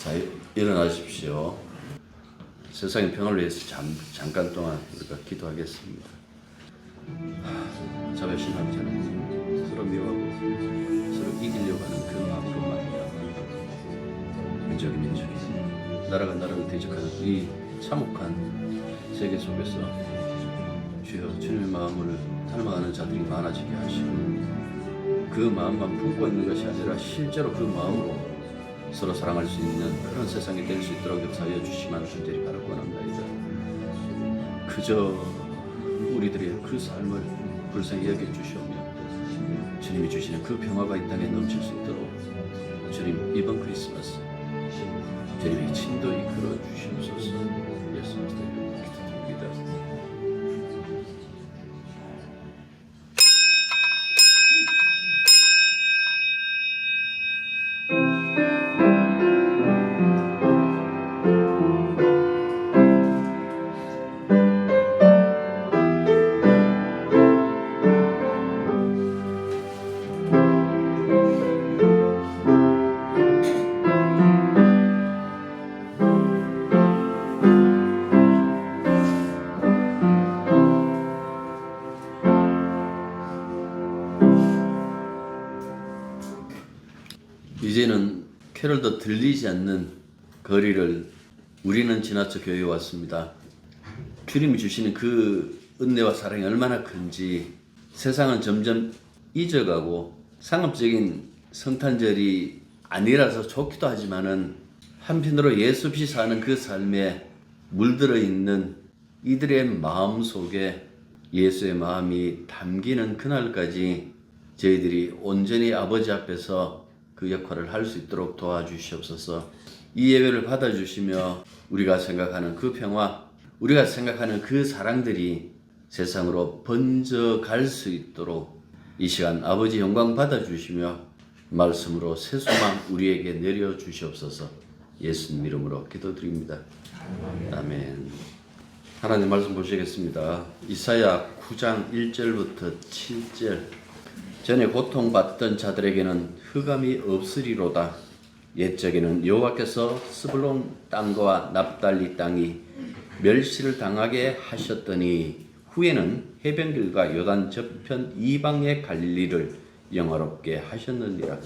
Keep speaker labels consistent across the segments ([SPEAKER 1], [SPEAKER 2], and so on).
[SPEAKER 1] 자, 일어나십시오. 세상의 평화를 위해서 잠깐 동안 우리가 기도하겠습니다. 자배심하지 않고 서로 미워하고 서로 이기려고 하는 그 마음으로 말이야. 민족이 나라가 나라를 대적하는 이 참혹한 세계 속에서 주여 주님의 마음을 닮아가는 자들이 많아지게 하시고 그 마음만 품고 있는 것이 아니라 실제로 그 마음으로 서로 사랑할 수 있는 그런 세상이 될 수 있도록 역사하여 주시면 간절히 바라고 원합니다. 그저 우리들의 그 삶을 불쌍히 여겨주시오며 주님이 주시는 그 평화가 이 땅에 넘칠 수 있도록 주님 이번 크리스마스 주님의 친도 이끌어 주시옵소서. 예수님 이름으로 기도드립니다. 이제는 캐럴도 들리지 않는 거리를 우리는 지나쳐 교회에 왔습니다. 주님이 주시는 그 은혜와 사랑이 얼마나 큰지 세상은 점점 잊어가고 상업적인 성탄절이 아니라서 좋기도 하지만은 한편으로 예수 없이 사는 그 삶에 물들어 있는 이들의 마음 속에 예수의 마음이 담기는 그날까지 저희들이 온전히 아버지 앞에서 그 역할을 할 수 있도록 도와주시옵소서. 이 예배를 받아주시며 우리가 생각하는 그 평화, 우리가 생각하는 그 사랑들이 세상으로 번져갈 수 있도록 이 시간 아버지 영광 받아주시며 말씀으로 새 소망 우리에게 내려주시옵소서. 예수님 이름으로 기도드립니다. 아멘. 하나님 말씀 보시겠습니다. 이사야 9장 1절부터 7절. 전에 고통받던 자들에게는 흑암이 없으리로다. 옛적에는 여호와께서 스불론 땅과 납달리 땅이 멸시를 당하게 하셨더니 후에는 해변길과 요단 저편 이방의 갈릴리를 영화롭게 하셨느니라.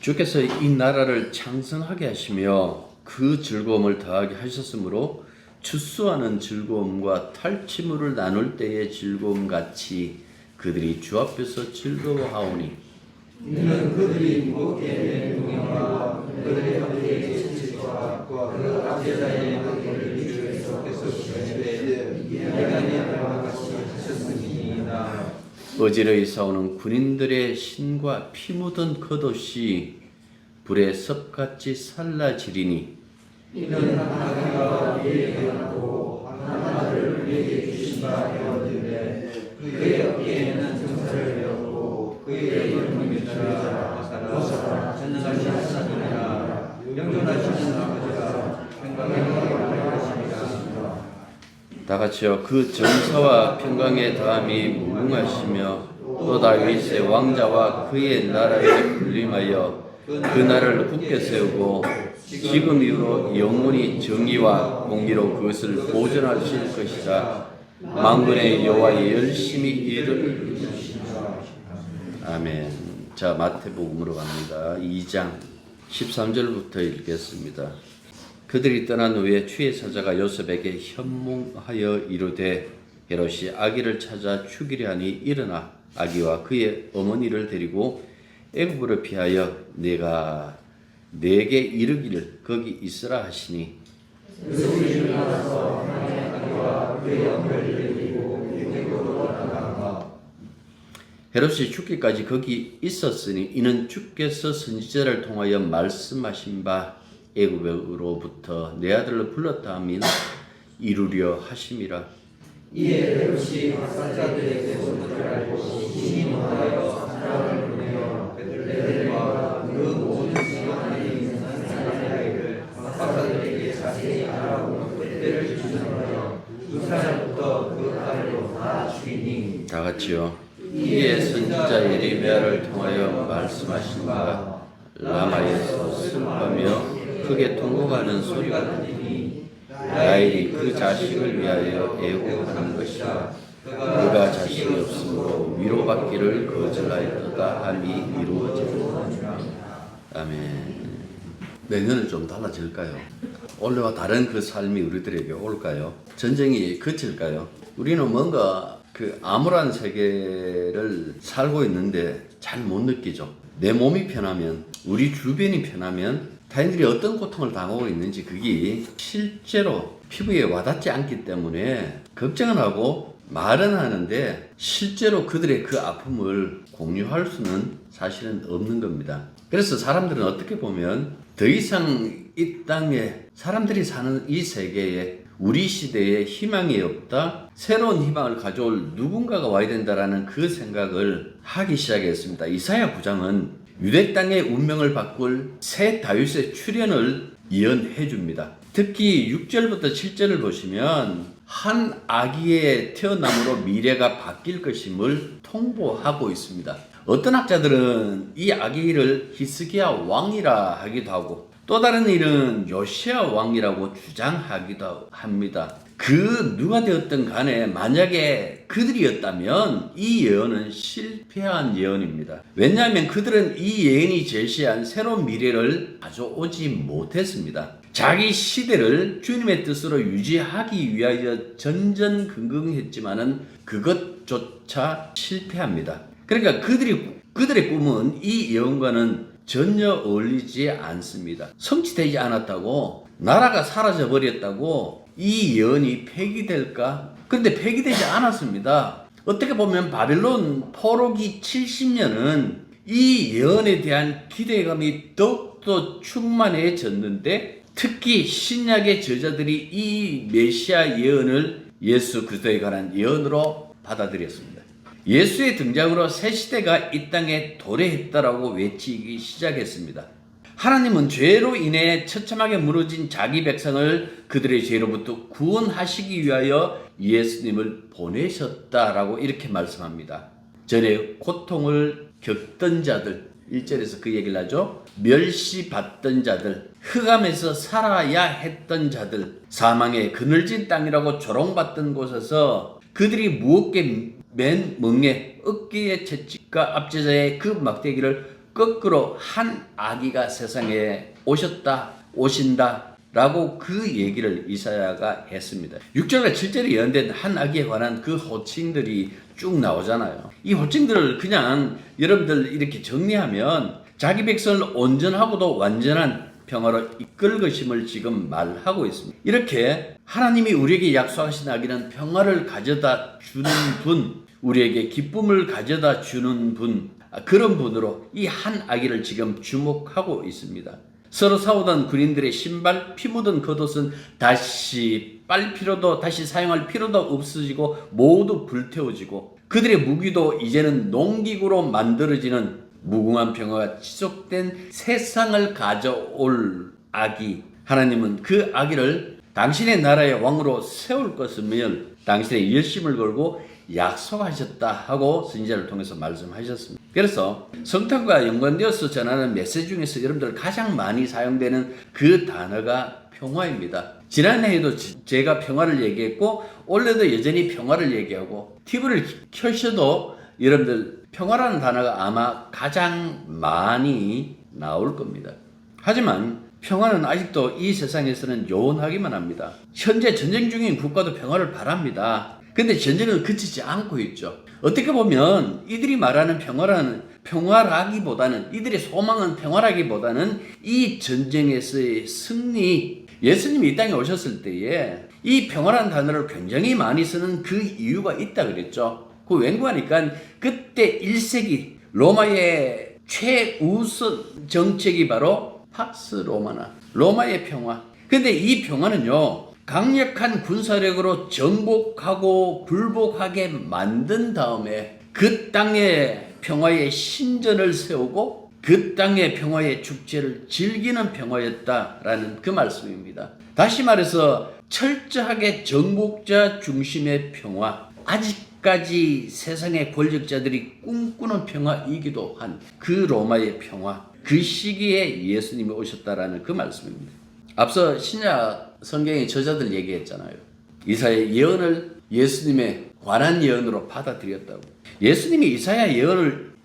[SPEAKER 1] 주께서 이 나라를 창성하게 하시며 그 즐거움을 더하게 하셨으므로 추수하는 즐거움과 탈취물을 나눌 때의 즐거움 같이 그들이 주 앞에서 즐거워하오니
[SPEAKER 2] 이는 그들이 무겁게 된 동행과 그들의 형제의 채찍과 그 압제자의 한계를 주께서 주시되 내가 내 말과 같이 하셨음이니이다.
[SPEAKER 1] 어지러이 싸우는 군인들의 신과 피 묻은 겉옷이 불에 섭같이 살라지리니
[SPEAKER 2] 이는 하나님과 우리에게 하고 하나를 우리에게 주신 바 되었는데 그의 어깨에는 정사를 배웠고 그의 이름은 주여라 전능하신 하나님이라 영존하시는 아버지가 평강에 더할 것이니라.
[SPEAKER 1] 다 같이요. 그 정사와 평강의 다함이 무궁하시며 또 다윗의 왕자와 그의 나라에 군림하여 그 나라를 굳게 세우고 지금 이후로 영원히 정의와 공의로 그것을 보존하실 것이라. 만군의 여호와의 열심히 일을 아멘. 자, 마태복음으로 갑니다. 2장 13절부터 읽겠습니다. 그들이 떠난 후에 추의 사자가 요셉에게 현몽하여 이르되 헤롯이 아기를 찾아 죽이려 하니 일어나 아기와 그의 어머니를 데리고 애굽으로 피하여 내가 내게 이르기를 거기 있으라 하시니 헤롯이 죽기까지 거기 있었으니 이는 주께서 선지자를 통하여 말씀하신 바 애굽으로부터 내 아들을 불렀다 하면 이루려 하심이라.
[SPEAKER 2] 이에 헤롯이 박사자들에게 소문을 알고 신이蒙하여 사람을 보내어 베들레헴과 그 모든 지역 안에 있는 사람들에게 박사들에게 자세히 알아보고 그때를 주선하여 두 살부터 그 아래로 다 죽이니 하시니
[SPEAKER 1] 다 같이요. 이에 선지자 예레미야를 통하여 말씀하신 바 라마에서 슬퍼하며 크게 통곡하는 소리가 들리니 라헬이 그 자식을 위하여 애곡하는 것이라. 그가 자식이 없으므로 위로받기를 거절하였다 함이 이루어지리라. 아멘. 내년은 좀 달라질까요? 원래와 다른 그 삶이 우리들에게 올까요? 전쟁이 그칠까요? 우리는 뭔가 그 암울한 세계를 살고 있는데 잘 못 느끼죠. 내 몸이 편하면, 우리 주변이 편하면 타인들이 어떤 고통을 당하고 있는지 그게 실제로 피부에 와닿지 않기 때문에 걱정은 하고 말은 하는데 실제로 그들의 그 아픔을 공유할 수는 사실은 없는 겁니다. 그래서 사람들은 어떻게 보면 더 이상 이 땅에 사람들이 사는 이 세계에 우리 시대에 희망이 없다, 새로운 희망을 가져올 누군가가 와야 된다라는 그 생각을 하기 시작했습니다. 이사야 9장은 유대 땅의 운명을 바꿀 새 다윗의 출현을 예언해 줍니다. 특히 6절부터 7절을 보시면 한 아기의 태어남으로 미래가 바뀔 것임을 통보하고 있습니다. 어떤 학자들은 이 아기를 히스기야 왕이라 하기도 하고 또 다른 일은 요시야 왕이라고 주장하기도 합니다. 그 누가 되었든 간에 만약에 그들이었다면 이 예언은 실패한 예언입니다. 왜냐하면 그들은 이 예언이 제시한 새로운 미래를 가져오지 못했습니다. 자기 시대를 주님의 뜻으로 유지하기 위하여 전전긍긍했지만은 그것조차 실패합니다. 그러니까 그들의 꿈은 이 예언과는 전혀 어울리지 않습니다. 성취되지 않았다고, 나라가 사라져 버렸다고 이 예언이 폐기될까? 그런데 폐기되지 않았습니다. 어떻게 보면 바벨론 포로기 70년은 이 예언에 대한 기대감이 더욱더 충만해졌는데 특히 신약의 저자들이 이 메시아 예언을 예수 그리스도에 관한 예언으로 받아들였습니다. 예수의 등장으로 새 시대가 이 땅에 도래했다라고 외치기 시작했습니다. 하나님은 죄로 인해 처참하게 무너진 자기 백성을 그들의 죄로부터 구원하시기 위하여 예수님을 보내셨다라고 이렇게 말씀합니다. 전에 고통을 겪던 자들, 1절에서 그 얘기를 하죠. 멸시받던 자들, 흑암에서 살아야 했던 자들, 사망의 그늘진 땅이라고 조롱받던 곳에서 그들이 무겁게 맨 멍에 어깨의 채찍과 앞제자의 그 막대기를 거꾸로 한 아기가 세상에 오신다 라고 그 얘기를 이사야가 했습니다. 6절과 7절에 예언된 한 아기에 관한 그 호칭들이 쭉 나오잖아요. 이 호칭들을 그냥 여러분들 이렇게 정리하면 자기 백성을 온전하고도 완전한 평화로 이끌 것임을 지금 말하고 있습니다. 이렇게 하나님이 우리에게 약속하신 아기는 평화를 가져다 주는 분, 우리에게 기쁨을 가져다 주는 분, 그런 분으로 이 한 아기를 지금 주목하고 있습니다. 서로 싸우던 군인들의 신발, 피 묻은 겉옷은 다시 사용할 필요도 없어지고 모두 불태워지고 그들의 무기도 이제는 농기구로 만들어지는 무궁한 평화가 지속된 세상을 가져올 아기. 하나님은 그 아기를 당신의 나라의 왕으로 세울 것이며 당신의 열심을 걸고 약속하셨다 하고 선지자를 통해서 말씀하셨습니다. 그래서 성탄과 연관되어서 전하는 메시지 중에서 여러분들 가장 많이 사용되는 그 단어가 평화입니다. 지난해에도 제가 평화를 얘기했고 올해도 여전히 평화를 얘기하고 TV를 켜셔도 여러분들 평화라는 단어가 아마 가장 많이 나올 겁니다. 하지만 평화는 아직도 이 세상에서는 요원하기만 합니다. 현재 전쟁 중인 국가도 평화를 바랍니다. 근데 전쟁은 그치지 않고 있죠. 어떻게 보면 이들이 말하는 평화라기보다는 이들의 소망은 평화라기보다는 이 전쟁에서의 승리, 예수님이 이 땅에 오셨을 때에 이 평화라는 단어를 굉장히 많이 쓰는 그 이유가 있다 그랬죠. 그 왠고하니까 그때 1세기 로마의 최우선 정책이 바로 팍스 로마나, 로마의 평화. 근데 이 평화는요, 강력한 군사력으로 정복하고 불복하게 만든 다음에 그 땅의 평화의 신전을 세우고 그 땅의 평화의 축제를 즐기는 평화였다라는 그 말씀입니다. 다시 말해서 철저하게 정복자 중심의 평화, 아직 끝까지 세상의 권력자들이 꿈꾸는 평화이기도 한 그 로마의 평화, 그 시기에 예수님이 오셨다라는 그 말씀입니다. 앞서 신약 성경의 저자들 얘기했잖아요. 이사야의 예언을 예수님의 관한 예언으로 받아들였다고. 예수님이 이사야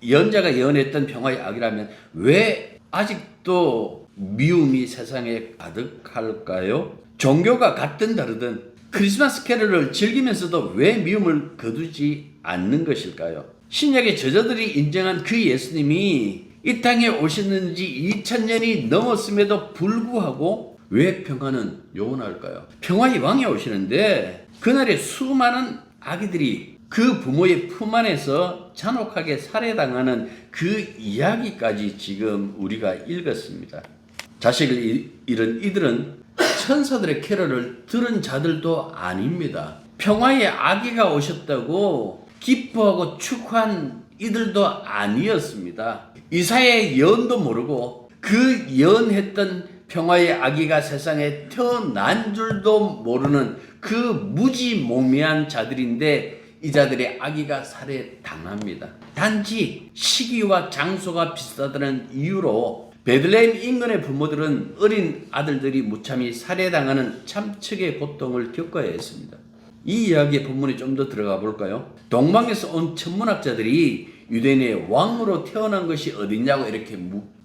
[SPEAKER 1] 예언자가 예언했던 평화의 악이라면 왜 아직도 미움이 세상에 가득할까요? 종교가 같든 다르든 크리스마스 캐럴을 즐기면서도 왜 미움을 거두지 않는 것일까요? 신약의 저자들이 인정한 그 예수님이 이 땅에 오셨는지 2000년이 넘었음에도 불구하고 왜 평화는 요원할까요? 평화의 왕이 오시는데 그날에 수많은 아기들이 그 부모의 품 안에서 잔혹하게 살해당하는 그 이야기까지 지금 우리가 읽었습니다. 자식을 잃은 이들은 천사들의 캐럴을 들은 자들도 아닙니다. 평화의 아기가 오셨다고 기뻐하고 축하한 이들도 아니었습니다. 이사야의 예언도 모르고 그 예언했던 평화의 아기가 세상에 태어난 줄도 모르는 그 무지몽매한 자들인데 이 자들의 아기가 살해당합니다. 단지 시기와 장소가 비슷하다는 이유로 베들레헴 인근의 부모들은 어린 아들들이 무참히 살해당하는 참척의 고통을 겪어야 했습니다. 이 이야기의 본문에 좀 더 들어가 볼까요? 동방에서 온 천문학자들이 유대인의 왕으로 태어난 것이 어디냐고 이렇게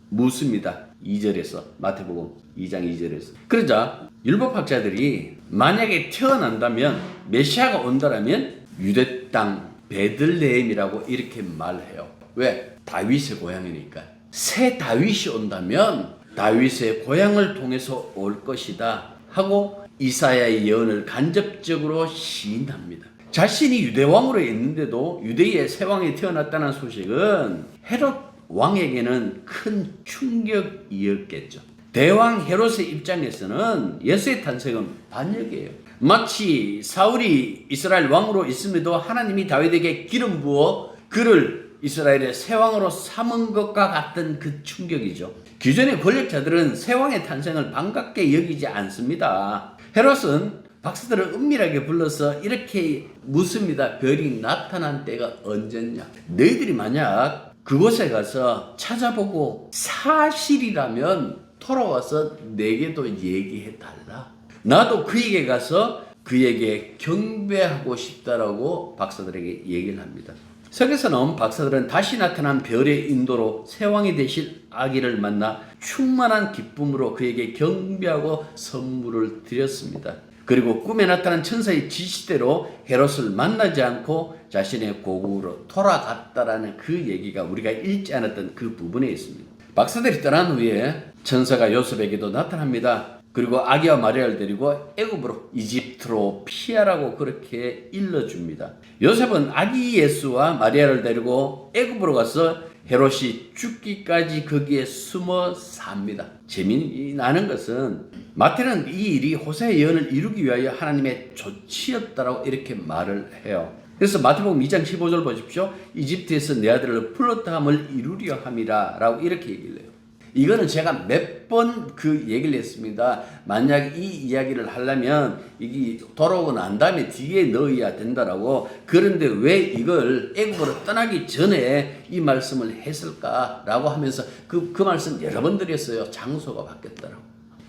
[SPEAKER 1] 묻습니다. 2절에서 마태복음 2장 2절에서. 그러자 율법학자들이 만약에 태어난다면 메시아가 온다라면 유대 땅 베들레헴이라고 이렇게 말해요. 왜? 다윗의 고향이니까. 새 다윗이 온다면 다윗의 고향을 통해서 올 것이다 하고 이사야의 예언을 간접적으로 시인합니다. 자신이 유대왕으로 있는데도 유대의 새 왕이 태어났다는 소식은 헤롯 왕에게는 큰 충격이었겠죠. 대왕 헤롯의 입장에서는 예수의 탄생은 반역이에요. 마치 사울이 이스라엘 왕으로 있음에도 하나님이 다윗에게 기름 부어 그를 이스라엘의 새 왕으로 삼은 것과 같은 그 충격이죠. 기존의 권력자들은 새 왕의 탄생을 반갑게 여기지 않습니다. 헤롯은 박사들을 은밀하게 불러서 이렇게 묻습니다. 별이 나타난 때가 언제냐? 너희들이 만약 그곳에 가서 찾아보고 사실이라면 돌아와서 내게도 얘기해달라. 나도 그에게 가서 그에게 경배하고 싶다라고 박사들에게 얘기를 합니다. 성에서 나온 박사들은 다시 나타난 별의 인도로 새 왕이 되실 아기를 만나 충만한 기쁨으로 그에게 경배하고 선물을 드렸습니다. 그리고 꿈에 나타난 천사의 지시대로 헤롯을 만나지 않고 자신의 고국으로 돌아갔다라는 그 얘기가 우리가 읽지 않았던 그 부분에 있습니다. 박사들이 떠난 후에 천사가 요셉에게도 나타납니다. 그리고 아기와 마리아를 데리고 애굽으로 이집트로 피하라고 그렇게 일러줍니다. 요셉은 아기 예수와 마리아를 데리고 애굽으로 가서 헤롯이 죽기까지 거기에 숨어 삽니다. 재미나는 것은 마태는 이 일이 호세의 예언을 이루기 위하여 하나님의 조치였다라고 이렇게 말을 해요. 그래서 마태복음 2장 15절 보십시오. 이집트에서 내 아들을 풀었다 함을 이루려 함이라 라고 이렇게 얘기를 해요. 이거는 제가 몇 번 그 얘기를 했습니다. 만약 이 이야기를 하려면 이게 돌아오고 난 다음에 뒤에 넣어야 된다라고. 그런데 왜 이걸 애굽으로 떠나기 전에 이 말씀을 했을까라고 하면서 그 말씀 여러 번 드렸어요. 장소가 바뀌었다라고.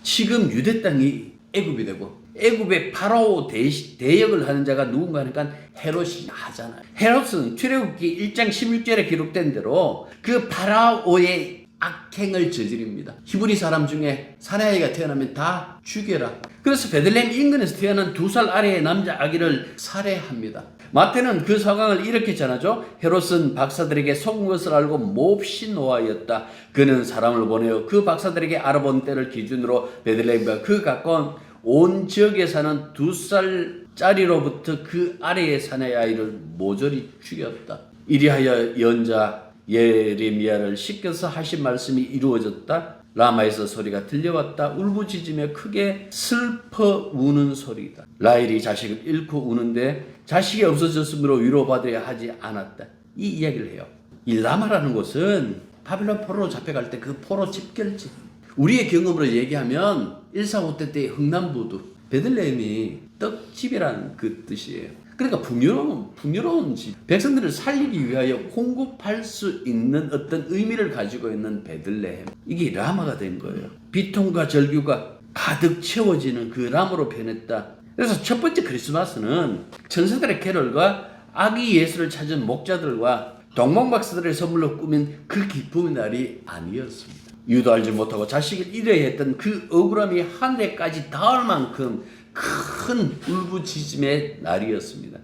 [SPEAKER 1] 지금 유대 땅이 애굽이 되고 애굽의 파라오 대역을 하는 자가 누군가 하니까 헤롯이 하잖아요. 헤롯은 출애굽기 1장 16절에 기록된 대로 그 파라오의 악행을 저지릅니다. 히브리 사람 중에 사내아이가 태어나면 다 죽여라. 그래서 베들레헴 인근에서 태어난 2살 아래의 남자 아기를 살해합니다. 마태는 그 상황을 이렇게 전하죠. 헤롯은 박사들에게 속은 것을 알고 몹시 노하였다. 그는 사람을 보내어 그 박사들에게 알아본 때를 기준으로 베들레헴과 그 가까운 온 지역에 사는 2살짜리로부터 그 아래의 사내아이를 모조리 죽였다. 이리하여 연자 예레미야를 씻겨서 하신 말씀이 이루어졌다. 라마에서 소리가 들려왔다. 울부짖으며 크게 슬퍼 우는 소리다. 라헬이 자식을 잃고 우는데 자식이 없어졌으므로 위로받으려 하지 않았다. 이 이야기를 해요. 이 라마라는 곳은 바빌론 포로로 잡혀갈 때 그 포로 집결지. 우리의 경험으로 얘기하면 145때 때의 흥남부두 베들레헴이 떡집이라는 그 뜻이에요. 그러니까 풍요로운 집. 백성들을 살리기 위하여 공급할 수 있는 어떤 의미를 가지고 있는 베들레헴. 이게 라마가 된 거예요. 비통과 절규가 가득 채워지는 그 람으로 변했다. 그래서 첫 번째 크리스마스는 천사들의 캐럴과 아기 예수를 찾은 목자들과 동방박사들의 선물로 꾸민 그 기쁨의 날이 아니었습니다. 이유도 알지 못하고 자식을 잃어야 했던 그 억울함이 하늘에까지 닿을 만큼 큰 울부짖음의 날이었습니다.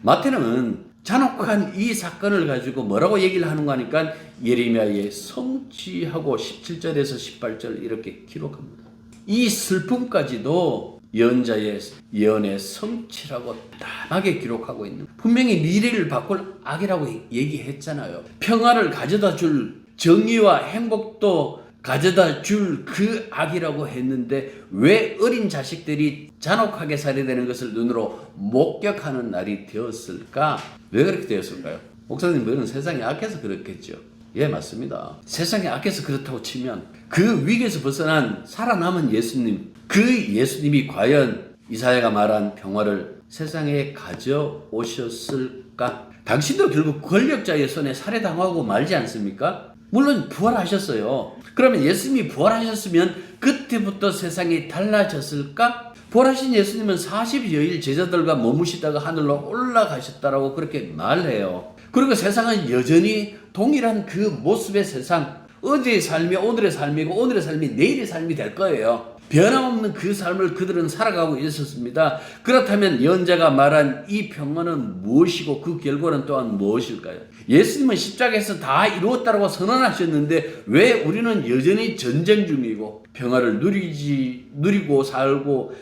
[SPEAKER 1] 마태는 잔혹한 이 사건을 가지고 뭐라고 얘기를 하는가 하니까 예레미야의 성취하고 17절에서 18절 이렇게 기록합니다. 이 슬픔까지도 예언자의 예언의 성취라고 담하게 기록하고 있는, 분명히 미래를 바꿀 악이라고 얘기했잖아요. 평화를 가져다 줄, 정의와 행복도 가져다 줄 그 악이라고 했는데 왜 어린 자식들이 잔혹하게 살해되는 것을 눈으로 목격하는 날이 되었을까? 왜 그렇게 되었을까요? 목사님, 그는 세상이 악해서 그렇겠죠. 예, 맞습니다. 세상이 악해서 그렇다고 치면 그 위기에서 벗어난 살아남은 예수님, 그 예수님이 과연 이사야가 말한 평화를 세상에 가져오셨을까? 당신도 결국 권력자의 손에 살해당하고 말지 않습니까? 물론 부활하셨어요. 그러면 예수님이 부활하셨으면 그때부터 세상이 달라졌을까? 부활하신 예수님은 40여일 제자들과 머무시다가 하늘로 올라가셨다라고 그렇게 말해요. 그리고 세상은 여전히 동일한 그 모습의 세상, 어제의 삶이 오늘의 삶이고 오늘의 삶이 내일의 삶이 될 거예요. 변함없는 그 삶을 그들은 살아가고 있었습니다. 그렇다면 예언자가 말한 이 평화는 무엇이고 그 결과는 또한 무엇일까요? 예수님은 십자가에서 다 이루었다고 선언하셨는데 왜 우리는 여전히 전쟁 중이고 평화를 누리고 살고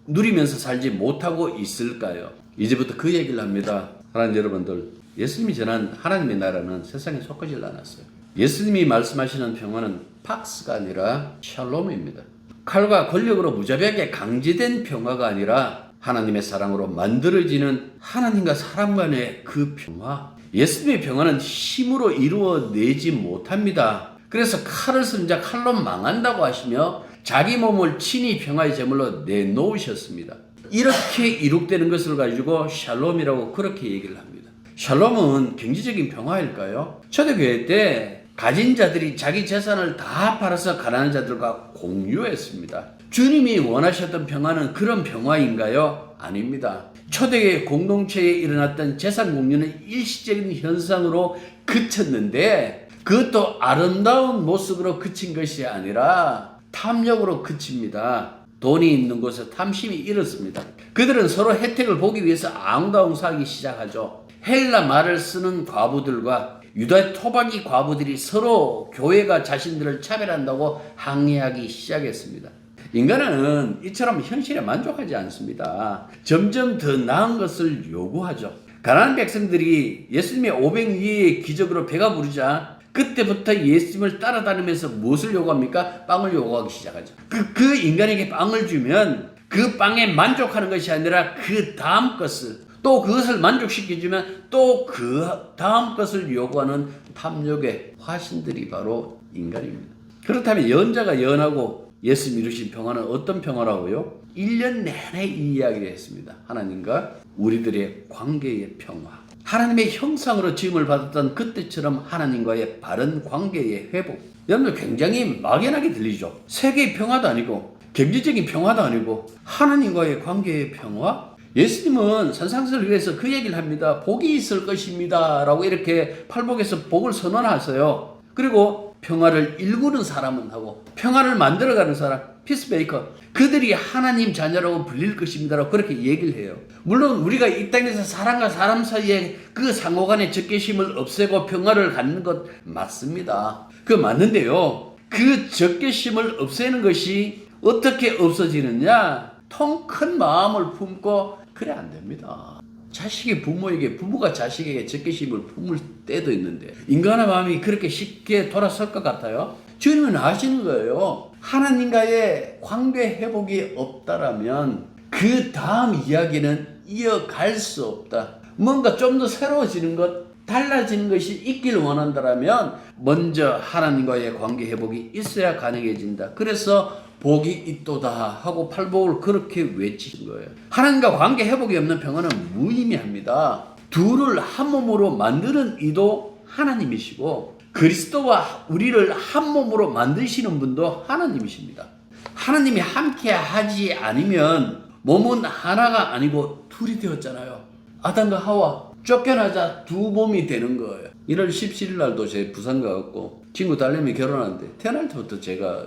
[SPEAKER 1] 누리면서 살지 못하고 있을까요? 이제부터 그 얘기를 합니다. 하나님 여러분들, 예수님이 전한 하나님의 나라는 세상에 속하지 않았어요. 예수님이 말씀하시는 평화는 팍스가 아니라 샬롬입니다. 칼과 권력으로 무자비하게 강제된 평화가 아니라 하나님의 사랑으로 만들어지는 하나님과 사람 간의 그 평화. 예수님의 평화는 힘으로 이루어내지 못합니다. 그래서 칼을 쓴 자 칼로 망한다고 하시며 자기 몸을 친히 평화의 제물로 내놓으셨습니다. 이렇게 이룩되는 것을 가지고 샬롬이라고 그렇게 얘기를 합니다. 샬롬은 경제적인 평화일까요? 초대교회 때 가진 자들이 자기 재산을 다 팔아서 가난한 자들과 공유했습니다. 주님이 원하셨던 평화는 그런 평화인가요? 아닙니다. 초대교회 공동체에 일어났던 재산 공유는 일시적인 현상으로 그쳤는데 그것도 아름다운 모습으로 그친 것이 아니라 탐욕으로 그칩니다. 돈이 있는 곳에 탐심이 일었습니다. 그들은 서로 혜택을 보기 위해서 앙다웅사하기 시작하죠. 헬라 말을 쓰는 과부들과 유다 토박이 과부들이 서로 교회가 자신들을 차별한다고 항의하기 시작했습니다. 인간은 이처럼 현실에 만족하지 않습니다. 점점 더 나은 것을 요구하죠. 가난한 백성들이 예수님의 500위의 기적으로 배가 부르자 그때부터 예수님을 따라다니면서 무엇을 요구합니까? 빵을 요구하기 시작하죠. 그 인간에게 빵을 주면 그 빵에 만족하는 것이 아니라 그 다음 것을, 또 그것을 만족시켜주면 또 그 다음 것을 요구하는 탐욕의 화신들이 바로 인간입니다. 그렇다면 예언자가 예언하고 예수님 이루신 평화는 어떤 평화라고요? 1년 내내 이 이야기를 했습니다. 하나님과 우리들의 관계의 평화. 하나님의 형상으로 지음을 받았던 그때처럼 하나님과의 바른 관계의 회복. 여러분들 굉장히 막연하게 들리죠? 세계의 평화도 아니고 경제적인 평화도 아니고 하나님과의 관계의 평화? 예수님은 산상수를 위해서 그 얘기를 합니다. 복이 있을 것입니다 라고 이렇게 팔복에서 복을 선언하세요. 그리고 평화를 일구는 사람은 하고 평화를 만들어가는 사람, 피스메이커, 그들이 하나님 자녀라고 불릴 것입니다 라고 그렇게 얘기를 해요. 물론 우리가 이 땅에서 사람과 사람 사이에 그 상호간의 적개심을 없애고 평화를 갖는 것 맞습니다. 그 맞는데요, 그 적개심을 없애는 것이 어떻게 없어지느냐? 통 큰 마음을 품고 그래 안 됩니다. 자식이 부모에게, 부모가 자식에게 적개심을 품을 때도 있는데 인간의 마음이 그렇게 쉽게 돌아설 것 같아요? 주님은 아시는 거예요. 하나님과의 관계 회복이 없다라면 그 다음 이야기는 이어갈 수 없다. 뭔가 좀 더 새로워지는 것, 달라지는 것이 있길 원한다면 먼저 하나님과의 관계 회복이 있어야 가능해진다. 그래서 복이 있도다 하고 팔복을 그렇게 외치신 거예요. 하나님과 관계 회복이 없는 평화는 무의미합니다. 둘을 한 몸으로 만드는 이도 하나님이시고 그리스도와 우리를 한 몸으로 만드시는 분도 하나님이십니다. 하나님이 함께 하지 않으면 몸은 하나가 아니고 둘이 되었잖아요. 아담과 하와 쫓겨나자 두 몸이 되는 거예요. 1월 17일 날도 제 부산 가갖고 친구 딸내미 결혼하는데 태어날 때부터 제가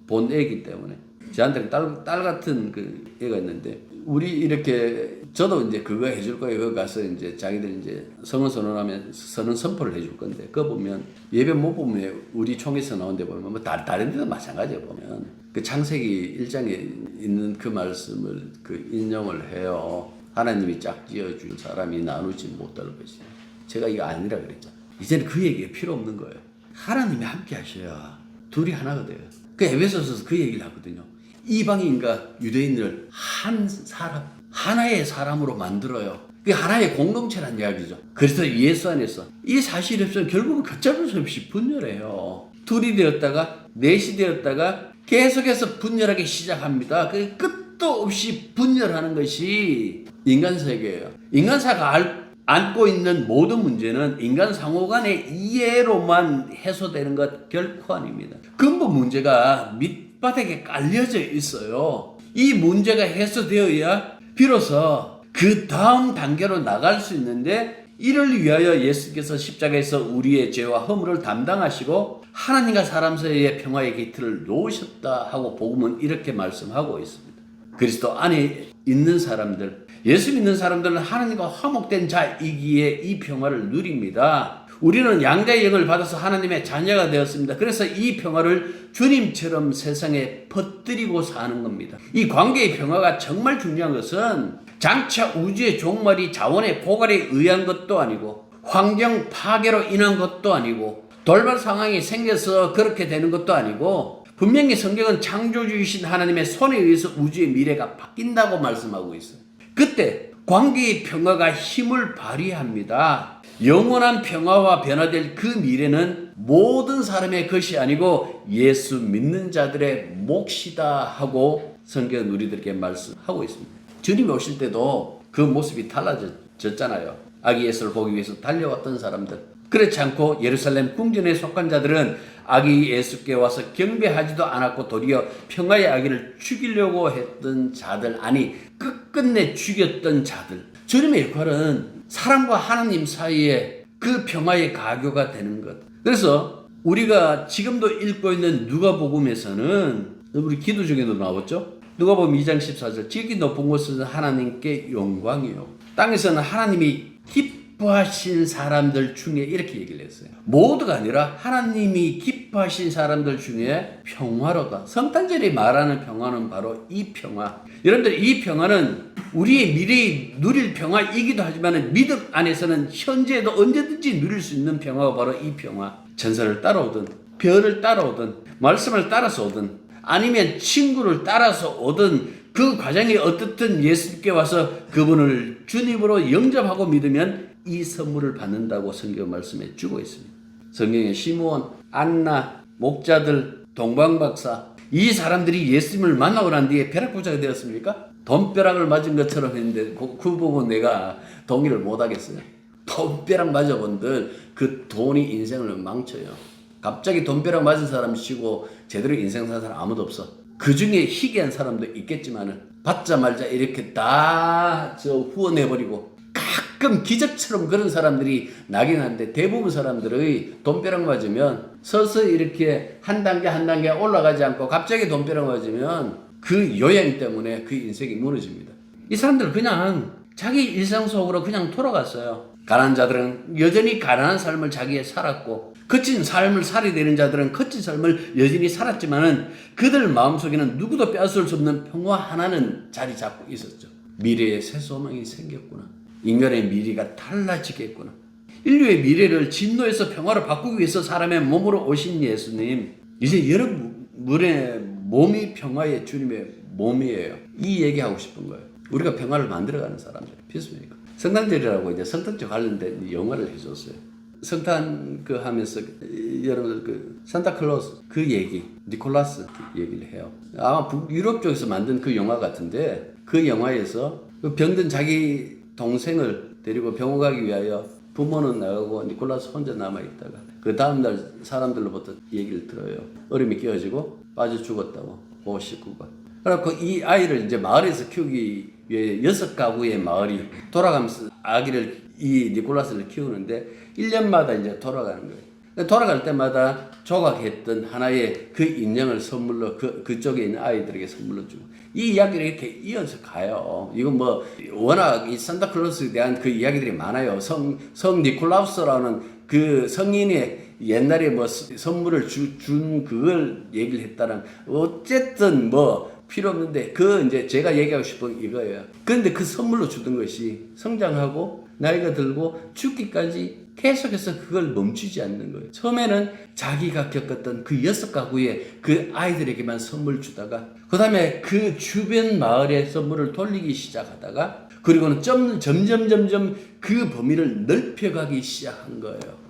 [SPEAKER 1] 본 애이기 때문에 저한테는 딸 같은 그 애가 있는데 우리 이렇게 저도 이제 그거 해줄 거예요. 거기 가서 이제 자기들 이제 성을 선언하면 선언 선포를 해줄 건데 그거 보면 예배 못 보면 우리 총회에서 나온 데 보면 뭐 다른 데도 마찬가지예요. 보면 그 창세기 1장에 있는 그 말씀을 그 인용을 해요. 하나님이 짝지어 준 사람이 나누지 못할 것이다. 제가 이거 아니라 그랬죠. 이제는 그 얘기가 필요 없는 거예요. 하나님이 함께 하셔야 둘이 하나가 돼요. 그 에베소서에서 그 얘기를 하거든요. 이방인과 유대인을 한 사람, 하나의 사람으로 만들어요. 그게 하나의 공동체란 이야기죠. 그래서 예수 안에서 이 사실이 없으면 결국은 걷잡을 수 없이 분열해요. 둘이 되었다가 넷이 되었다가 계속해서 분열하기 시작합니다. 그 끝도 없이 분열하는 것이 인간 세계예요. 인간사가 안고 있는 모든 문제는 인간 상호 간의 이해로만 해소되는 것 결코 아닙니다. 근본 문제가 밑바닥에 깔려져 있어요. 이 문제가 해소되어야 비로소 그 다음 단계로 나갈 수 있는데 이를 위하여 예수께서 십자가에서 우리의 죄와 허물을 담당하시고 하나님과 사람 사이의 평화의 기틀을 놓으셨다 하고 복음은 이렇게 말씀하고 있습니다. 그리스도 안에 있는 사람들, 예수 믿는 사람들은 하나님과 화목된 자이기에 이 평화를 누립니다. 우리는 양자의 영을 받아서 하나님의 자녀가 되었습니다. 그래서 이 평화를 주님처럼 세상에 퍼뜨리고 사는 겁니다. 이 관계의 평화가 정말 중요한 것은 장차 우주의 종말이 자원의 고갈에 의한 것도 아니고 환경 파괴로 인한 것도 아니고 돌발 상황이 생겨서 그렇게 되는 것도 아니고 분명히 성경은 창조주이신 하나님의 손에 의해서 우주의 미래가 바뀐다고 말씀하고 있어요. 그때 관계의 평화가 힘을 발휘합니다. 영원한 평화와 변화될 그 미래는 모든 사람의 것이 아니고 예수 믿는 자들의 몫이다 하고 성경은 우리들에게 말씀하고 있습니다. 주님이 오실 때도 그 모습이 달라졌잖아요. 아기 예수를 보기 위해서 달려왔던 사람들. 그렇지 않고 예루살렘 궁전에 속한 자들은 아기 예수께 와서 경배하지도 않았고 도리어 평화의 아기를 죽이려고 했던 자들, 아니 끝끝내 죽였던 자들. 주님의 역할은 사람과 하나님 사이에 그 평화의 가교가 되는 것. 그래서 우리가 지금도 읽고 있는 누가복음에서는 우리 기도 중에도 나왔죠. 누가복음 2장 14절 지극히 높은 곳은 하나님께 영광이요 땅에서는 하나님이 기뻐하신 사람들 중에 이렇게 얘기를 했어요. 모두가 아니라 하나님이 기뻐하신 사람들 중에 평화로다. 성탄절이 말하는 평화는 바로 이 평화. 여러분들 이 평화는 우리의 미래에 누릴 평화이기도 하지만 믿음 안에서는 현재에도 언제든지 누릴 수 있는 평화가 바로 이 평화. 전설을 따라오든 별을 따라오든 말씀을 따라서 오든 아니면 친구를 따라서 오든 그 과정이 어떻든 예수님께 와서 그분을 주님으로 영접하고 믿으면 이 선물을 받는다고 성경 말씀해 주고 있습니다. 성경에 시므온, 안나, 목자들, 동방박사 이 사람들이 예수님을 만나고 난 뒤에 벼락부자가 되었습니까? 돈벼락을 맞은 것처럼 했는데 그 부분 내가 동의를 못하겠어요. 돈벼락 맞아본들 그 돈이 인생을 망쳐요. 갑자기 돈벼락 맞은 사람 치고 제대로 인생 사는 사람 아무도 없어. 그 중에 희귀한 사람도 있겠지만은 받자마자 이렇게 다 후원해버리고 가끔 기적처럼 그런 사람들이 나긴 한데 대부분 사람들의 돈벼락 맞으면 서서히 이렇게 한 단계 한 단계 올라가지 않고 갑자기 돈벼락 맞으면 그 요양 때문에 그 인생이 무너집니다. 이 사람들은 그냥 자기 일상 속으로 그냥 돌아갔어요. 가난한 자들은 여전히 가난한 삶을 자기에 살았고 거친 삶을 살이 되는 자들은 거친 삶을 여전히 살았지만은 그들 마음속에는 누구도 빼앗을 수 없는 평화 하나는 자리 잡고 있었죠. 미래에 새 소망이 생겼구나. 인간의 미래가 달라지겠구나. 인류의 미래를 진노에서 평화로 바꾸기 위해서 사람의 몸으로 오신 예수님, 이제 여러분의 몸이 평화의 주님의 몸이에요. 이 얘기하고 싶은 거예요. 우리가 평화를 만들어가는 사람들. 필수니까. 성탄절이라고 이제 성탄절 관련된 영화를 해줬어요. 성탄 그 하면서 여러분들 그 산타클로스 그 얘기, 니콜라스 얘기를 해요. 아마 유럽 쪽에서 만든 그 영화 같은데 그 영화에서 그 병든 자기 동생을 데리고 병원 가기 위하여 부모는 나가고 니콜라스 혼자 남아있다가 그 다음날 사람들로부터 얘기를 들어요. 얼음이 끼어지고 빠져 죽었다고, 그 식구가. 그래서 이 아이를 이제 마을에서 키우기 위해 6가구의 마을이 돌아가면서 아기를, 이 니콜라스를 키우는데 1년마다 이제 돌아가는 거예요. 돌아갈 때마다 조각했던 하나의 그 인형을 선물로 그쪽에 있는 아이들에게 선물로 주고, 이 이야기를 이렇게 이어서 가요. 이건 뭐 워낙 이 산타클로스에 대한 그 이야기들이 많아요. 성 니콜라우스라는 그 성인의 옛날에 뭐 선물을 준 그걸 얘기를 했다는, 어쨌든 뭐 필요 없는데 그 이제 제가 얘기하고 싶은 이거예요. 그런데 그 선물로 주던 것이 성장하고 나이가 들고 죽기까지 계속해서 그걸 멈추지 않는 거예요. 처음에는 자기가 겪었던 그 6가구의 그 아이들에게만 선물 주다가 그 다음에 그 주변 마을에 선물을 돌리기 시작하다가 그리고는 점점 그 범위를 넓혀가기 시작한 거예요.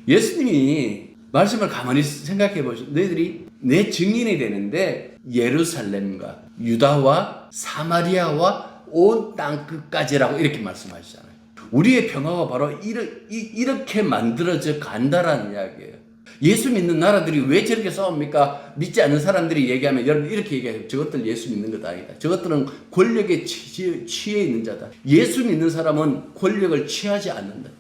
[SPEAKER 1] 예수님이 말씀을 가만히 생각해 보시면 너희들이 내 증인이 되는데 예루살렘과 유다와 사마리아와 온 땅 끝까지라고 이렇게 말씀하시잖아요. 우리의 평화가 바로 이렇게 만들어져 간다라는 이야기예요. 예수 믿는 나라들이 왜 저렇게 싸웁니까? 믿지 않는 사람들이 얘기하면 여러분 이렇게 얘기해요. 저것들 예수 믿는 것 아니다. 저것들은 권력에 취해 있는 자다. 예수 믿는 사람은 권력을 취하지 않는다.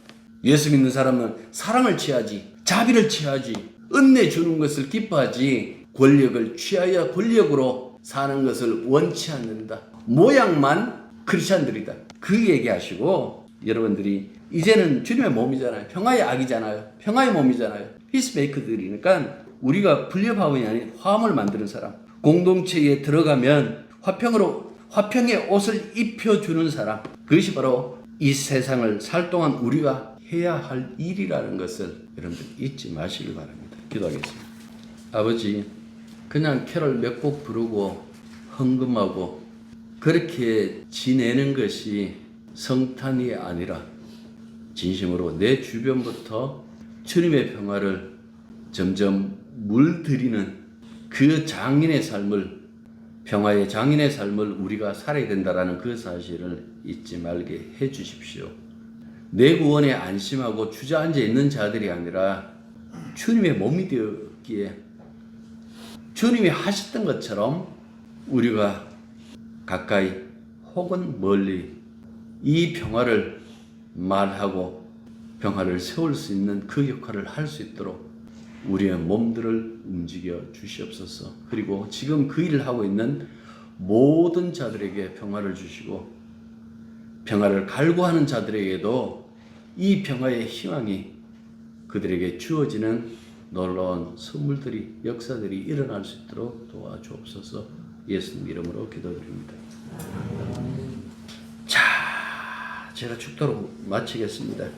[SPEAKER 1] 예수 믿는 사람은 사랑을 취하지, 자비를 취하지, 은혜 주는 것을 기뻐하지, 권력을 취하여 권력으로 사는 것을 원치 않는다. 모양만 크리스찬들이다. 그 얘기하시고 여러분들이 이제는 주님의 몸이잖아요. 평화의 악이잖아요. 평화의 몸이잖아요. 피스메이커들이니까 우리가 분립화원이 아닌 화합을 만드는 사람, 공동체에 들어가면 화평의 옷을 입혀주는 사람, 그것이 바로 이 세상을 살 동안 우리가 해야 할 일이라는 것을 여러분들 잊지 마시기 바랍니다. 기도하겠습니다. 아버지, 그냥 캐롤 몇 곡 부르고 헌금하고 그렇게 지내는 것이 성탄이 아니라 진심으로 내 주변부터 주님의 평화를 점점 물들이는 그 장인의 삶을, 평화의 장인의 삶을 우리가 살아야 된다는 그 사실을 잊지 말게 해 주십시오. 내 구원에 안심하고 주저앉아 있는 자들이 아니라 주님의 몸이 되었기에 주님이 하셨던 것처럼 우리가 가까이 혹은 멀리 이 평화를 말하고 평화를 세울 수 있는 그 역할을 할 수 있도록 우리의 몸들을 움직여 주시옵소서. 그리고 지금 그 일을 하고 있는 모든 자들에게 평화를 주시고 평화를 갈구하는 자들에게도 이 평화의 희망이 그들에게 주어지는 놀라운 선물들이, 역사들이 일어날 수 있도록 도와주옵소서. 예수님 이름으로 기도드립니다. 자, 제가 축도로 마치겠습니다.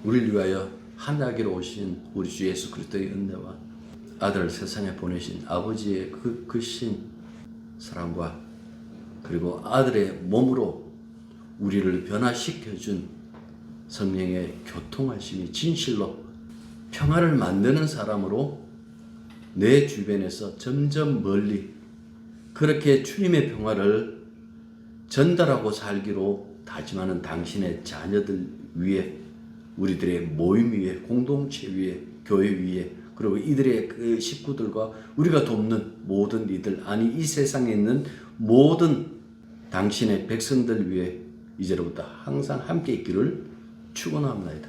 [SPEAKER 1] 우리를 위하여 하나님께로 오신 우리 주 예수 그리스도의 은혜와 아들을 세상에 보내신 아버지의 그 크신 사랑과 그리고 아들의 몸으로 우리를 변화시켜준 성령의 교통하심이 진실로 평화를 만드는 사람으로 내 주변에서 점점 멀리 그렇게 주님의 평화를 전달하고 살기로 다짐하는 당신의 자녀들 위에, 우리들의 모임 위에, 공동체 위에, 교회 위에, 그리고 이들의 그 식구들과 우리가 돕는 모든 이들, 아니 이 세상에 있는 모든 당신의 백성들 위에 이제로부터 항상 함께 있기를 축원합니다.